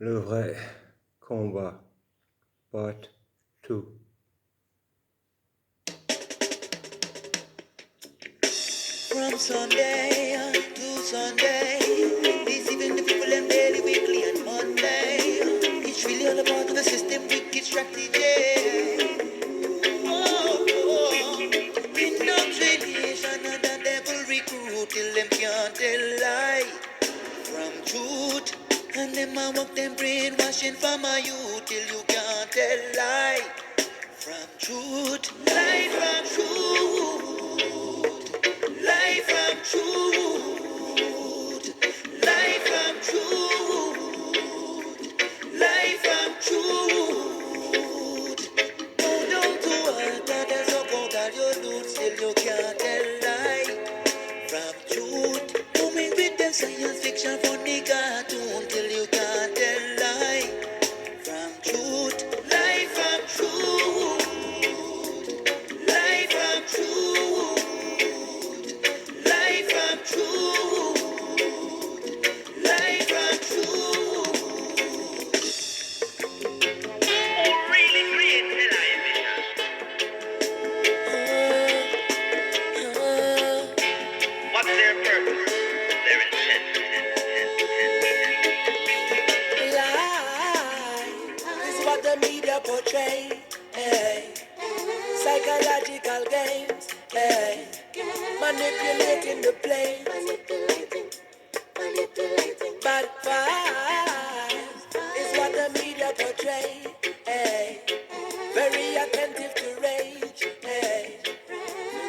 Le vrai combat, part 2. From Sunday to Sunday, deceiving the people them daily, weekly, and Monday. It's really all about the system, wicked strategy. Oh, oh. Indoctrination and the devil recruit till them can't tell lie from truth. And them a walk them brainwashing from my youth till you can't tell lie from truth. Lie from truth. Life from truth, life from truth, life from truth. Go down to earth and there's no count all your loot, still you can't tell lie from truth. Coming with them science fiction funny cartoon till you can't tell lie from truth, life from truth, life from truth. Life from truth, life from truth. Who really created television? What's their purpose? Their intent. Lie is what the media portray. Hey. Psychological games. Hey. Manipulating the play. Bad vibes is what the media portray. Hey. Very attentive to rage. Hey.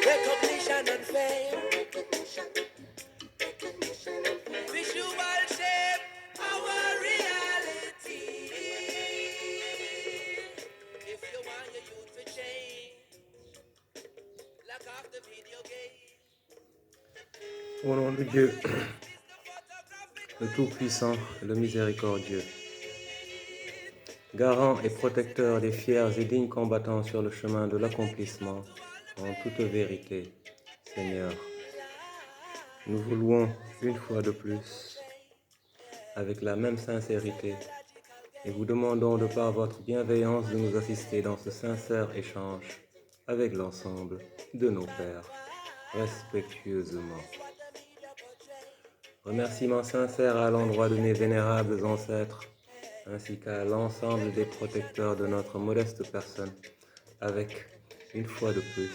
Recognition and fame. Visual shape our reality. If you want your youth to change, lock off the video game. Au nom de Dieu, le Tout-Puissant et le Miséricordieux, garant et protecteur des fiers et dignes combattants sur le chemin de l'accomplissement, en toute vérité, Seigneur, nous vous louons une fois de plus, avec la même sincérité, et vous demandons de par votre bienveillance de nous assister dans ce sincère échange avec l'ensemble de nos pères, respectueusement. Remerciements sincères à l'endroit de mes vénérables ancêtres, ainsi qu'à l'ensemble des protecteurs de notre modeste personne, avec, une fois de plus,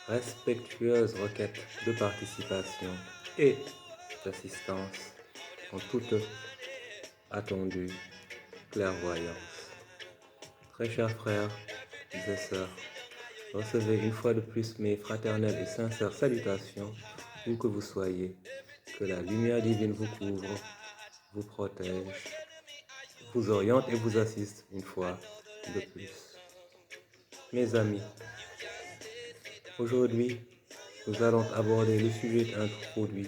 respectueuse requête de participation et d'assistance en toute attendue clairvoyance. Très chers frères et sœurs, recevez une fois de plus mes fraternelles et sincères salutations, où que vous soyez. Que la lumière divine vous couvre, vous protège, vous oriente et vous assiste une fois de plus. Mes amis, aujourd'hui, nous allons aborder le sujet introduit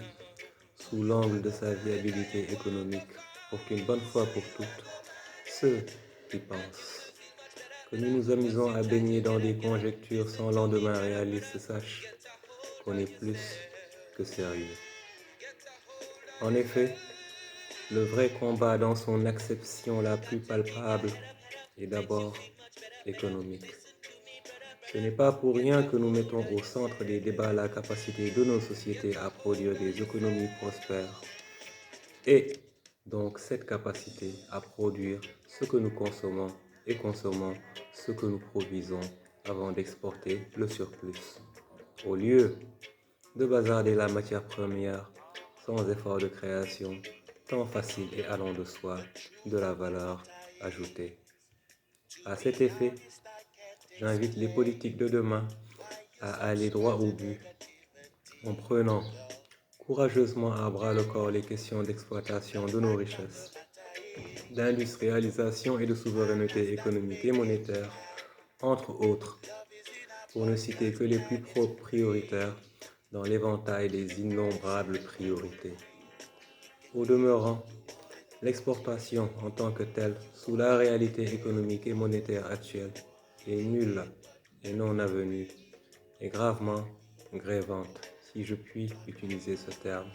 sous l'angle de sa viabilité économique pour qu'une bonne fois pour toutes, ceux qui pensent que nous nous amusons à baigner dans des conjectures sans lendemain réaliste sachent qu'on est plus que sérieux. En effet, le vrai combat dans son acception la plus palpable est d'abord économique. Ce n'est pas pour rien que nous mettons au centre des débats la capacité de nos sociétés à produire des économies prospères et donc cette capacité à produire ce que nous consommons et consommons ce que nous produisons avant d'exporter le surplus. Au lieu de bazarder la matière première sans effort de création, tant facile et allant de soi, de la valeur ajoutée. À cet effet, j'invite les politiques de demain à aller droit au but en prenant courageusement à bras le corps les questions d'exploitation de nos richesses, d'industrialisation et de souveraineté économique et monétaire, entre autres, pour ne citer que les plus prioritaires dans l'éventail des innombrables priorités. Au demeurant, l'exportation en tant que telle, sous la réalité économique et monétaire actuelle, est nulle et non avenue, et gravement grévante, si je puis utiliser ce terme,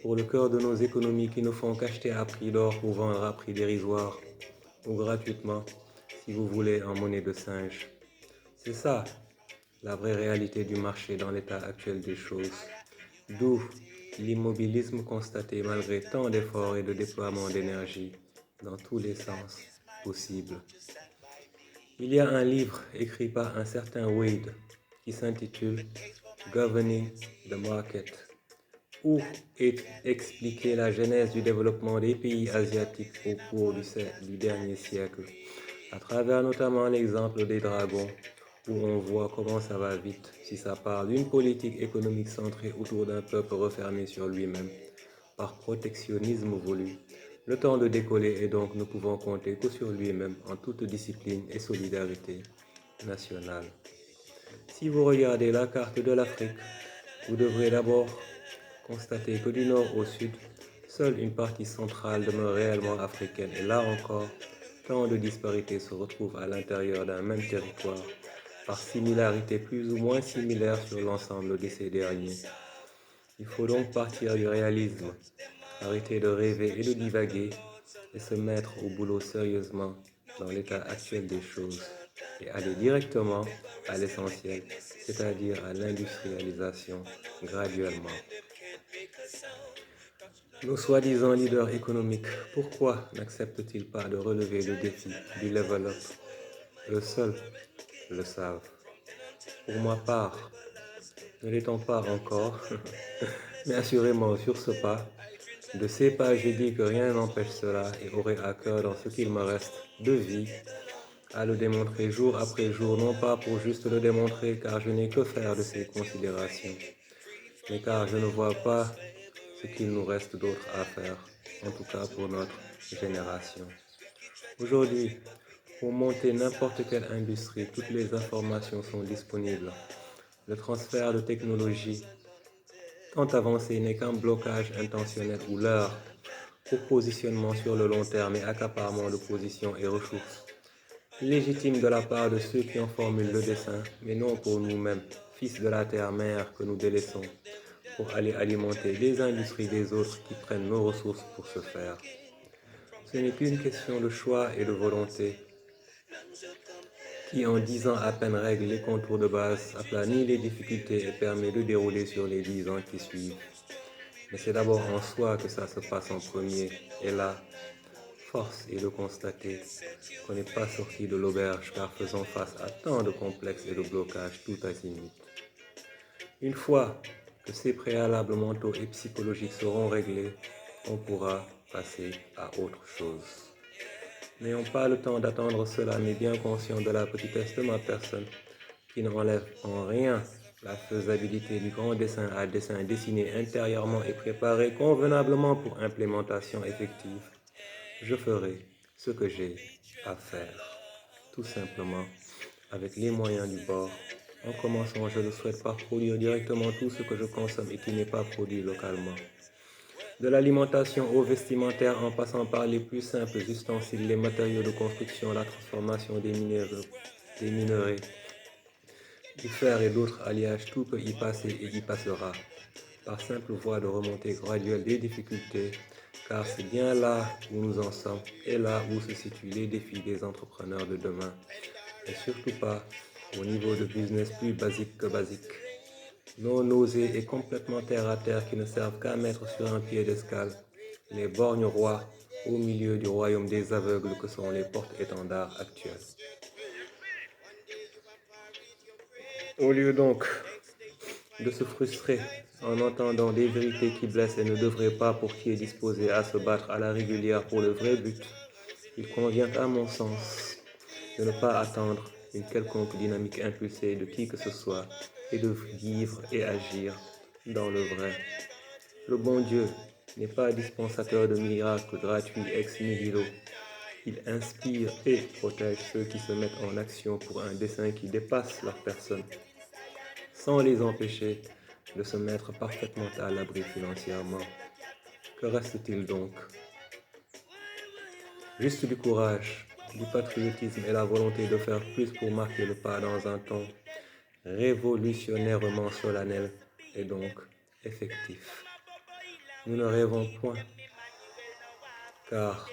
pour le cœur de nos économies qui ne font qu'acheter à prix d'or pour vendre à prix dérisoire ou gratuitement, si vous voulez, en monnaie de singe. C'est ça, la vraie réalité du marché dans l'état actuel des choses. D'où l'immobilisme constaté malgré tant d'efforts et de déploiement d'énergie dans tous les sens possibles. Il y a un livre écrit par un certain Wade qui s'intitule Governing the Market, où est expliquée la genèse du développement des pays asiatiques au cours du dernier siècle, à travers notamment l'exemple des dragons, où on voit comment ça va vite si ça part d'une politique économique centrée autour d'un peuple refermé sur lui-même, par protectionnisme voulu. Le temps de décoller et donc nous pouvons compter que sur lui-même en toute discipline et solidarité nationale. Si vous regardez la carte de l'Afrique, vous devrez d'abord constater que du nord au sud, seule une partie centrale demeure réellement africaine et là encore, tant de disparités se retrouvent à l'intérieur d'un même territoire, par similarité plus ou moins similaire sur l'ensemble de ces derniers. Il faut donc partir du réalisme, arrêter de rêver et de divaguer et se mettre au boulot sérieusement dans l'état actuel des choses et aller directement à l'essentiel, c'est-à-dire à l'industrialisation graduellement. Nos soi-disant leaders économiques, pourquoi n'acceptent-ils pas de relever le défi du level up? Eux seuls le savent. Pour ma part, ne l'étant pas encore, mais assurément sur ce pas, de ces pas, je dis que rien n'empêche cela et aurai à cœur dans ce qu'il me reste de vie à le démontrer jour après jour, non pas pour juste le démontrer car je n'ai que faire de ces considérations, mais car je ne vois pas ce qu'il nous reste d'autre à faire, en tout cas pour notre génération. Aujourd'hui, pour monter n'importe quelle industrie, toutes les informations sont disponibles. Le transfert de technologie, tant avancé, n'est qu'un blocage intentionnel ou leur pour positionnement sur le long terme et accaparement de positions et ressources. Légitime de la part de ceux qui en formulent le dessein, mais non pour nous-mêmes, fils de la terre-mère que nous délaissons, pour aller alimenter les industries des autres qui prennent nos ressources pour ce faire. Ce n'est qu'une question de choix et de volonté qui, en 10 ans à peine, règle les contours de base, aplanit les difficultés et permet de dérouler sur les 10 ans qui suivent. Mais c'est d'abord en soi que ça se passe en premier, et là, force est de constater qu'on n'est pas sorti de l'auberge car faisant face à tant de complexes et de blocages tout azimut. Une fois que ces préalables mentaux et psychologiques seront réglés, on pourra passer à autre chose. N'ayons pas le temps d'attendre cela, mais bien conscient de la petitesse de ma personne, qui n'enlève en rien la faisabilité du grand dessin à dessin dessiné intérieurement et préparé convenablement pour implémentation effective, je ferai ce que j'ai à faire, tout simplement, avec les moyens du bord. En commençant, je le souhaite par produire directement tout ce que je consomme et qui n'est pas produit localement. De l'alimentation au vestimentaire en passant par les plus simples ustensiles, les matériaux de construction, la transformation des minerais, du fer et d'autres alliages, tout peut y passer et y passera, par simple voie de remontée graduelle des difficultés, car c'est bien là où nous en sommes et là où se situent les défis des entrepreneurs de demain, et surtout pas au niveau de business plus basique que basique. Nos nausées et complètement terre à terre qui ne servent qu'à mettre sur un pied d'escale les borgnes rois au milieu du royaume des aveugles que sont les porte-étendards actuels. Au lieu donc de se frustrer en entendant des vérités qui blessent et ne devraient pas pour qui est disposé à se battre à la régulière pour le vrai but, il convient à mon sens de ne pas attendre une quelconque dynamique impulsée de qui que ce soit et de vivre et agir dans le vrai. Le bon Dieu n'est pas dispensateur de miracles gratuits ex nihilo. Il inspire et protège ceux qui se mettent en action pour un dessein qui dépasse leur personne, sans les empêcher de se mettre parfaitement à l'abri financièrement. Que reste-t-il donc? Juste du courage, du patriotisme et la volonté de faire plus pour marquer le pas dans un temps révolutionnairement solennel et donc effectif. nous ne rêvons point, car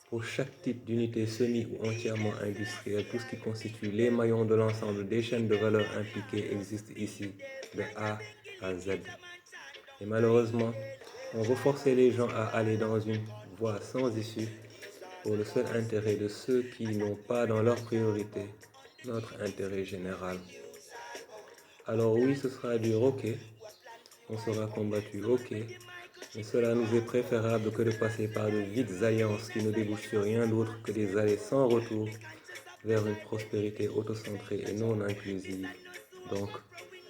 pour chaque type d'unité semi ou entièrement industrielle, tout ce qui constitue les maillons de l'ensemble des chaînes de valeur impliquées existe ici, de A à Z. Et malheureusement, on veut forcer les gens à aller dans une voie sans issue pour le seul intérêt de ceux qui n'ont pas dans leur priorité notre intérêt général. Alors oui, ce sera dur, ok, on sera combattu, ok, mais cela nous est préférable que de passer par de vides alliances qui ne débouchent sur rien d'autre que des allées sans retour vers une prospérité autocentrée et non inclusive, donc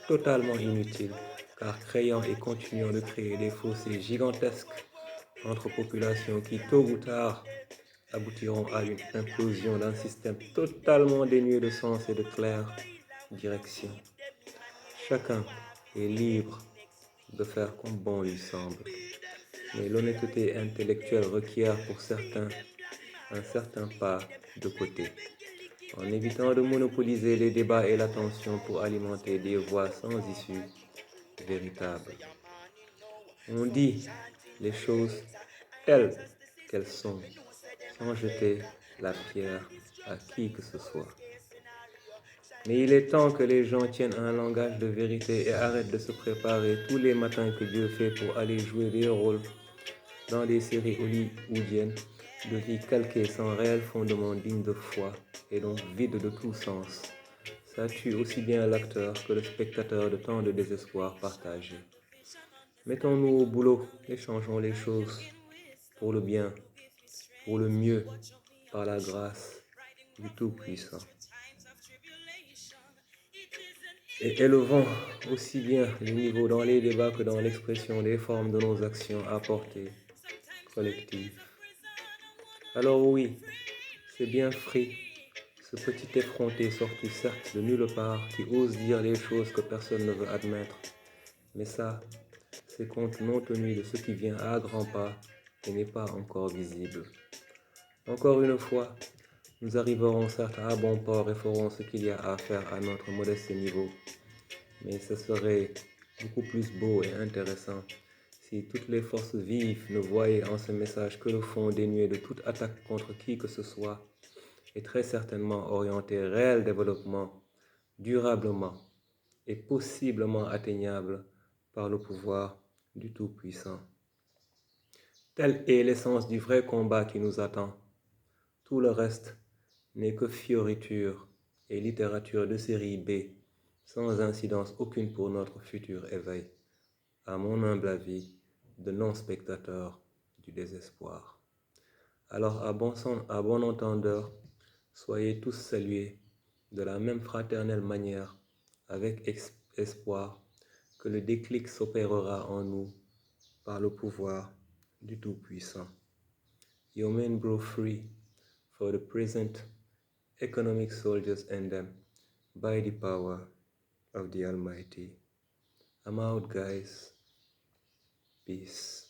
totalement inutile, car créant et continuant de créer des fossés gigantesques entre populations qui, tôt ou tard, aboutiront à une implosion d'un système totalement dénué de sens et de claire direction. Chacun est libre de faire comme bon lui semble, mais l'honnêteté intellectuelle requiert pour certains un certain pas de côté, en évitant de monopoliser les débats et l'attention pour alimenter des voix sans issue véritable. On dit les choses telles qu'elles sont, sans jeter la pierre à qui que ce soit. Mais il est temps que les gens tiennent un langage de vérité et arrêtent de se préparer tous les matins que Dieu fait pour aller jouer des rôles dans des séries hollywoodiennes de vie calquée sans réel fondement digne de foi et donc vide de tout sens. Ça tue aussi bien l'acteur que le spectateur de tant de désespoir partagé. Mettons-nous au boulot et changeons les choses pour le bien, pour le mieux, par la grâce du Tout-Puissant. Et élevons aussi bien les niveaux dans les débats que dans l'expression des formes de nos actions à portée collective. Alors oui, c'est bien Free, ce petit effronté sorti certes de nulle part qui ose dire les choses que personne ne veut admettre. Mais ça, c'est compte non tenu de ce qui vient à grands pas et n'est pas encore visible. Encore une fois, nous arriverons certes à bon port et ferons ce qu'il y a à faire à notre modeste niveau. Mais ce serait beaucoup plus beau et intéressant si toutes les forces vives ne voyaient en ce message que le fond dénué de toute attaque contre qui que ce soit et très certainement orienté réel développement, durablement et possiblement atteignable par le pouvoir du Tout-Puissant. Telle est l'essence du vrai combat qui nous attend. Tout le reste n'est que fioriture et littérature de série B, sans incidence aucune pour notre futur éveil, à mon humble avis, de non-spectateurs du désespoir. Alors à bon entendeur, soyez tous salués de la même fraternelle manière, avec espoir que le déclic s'opérera en nous par le pouvoir du Tout-Puissant. Your men grow free for the present economic soldiers and them by the power of the Almighty. I'm out, guys. Peace.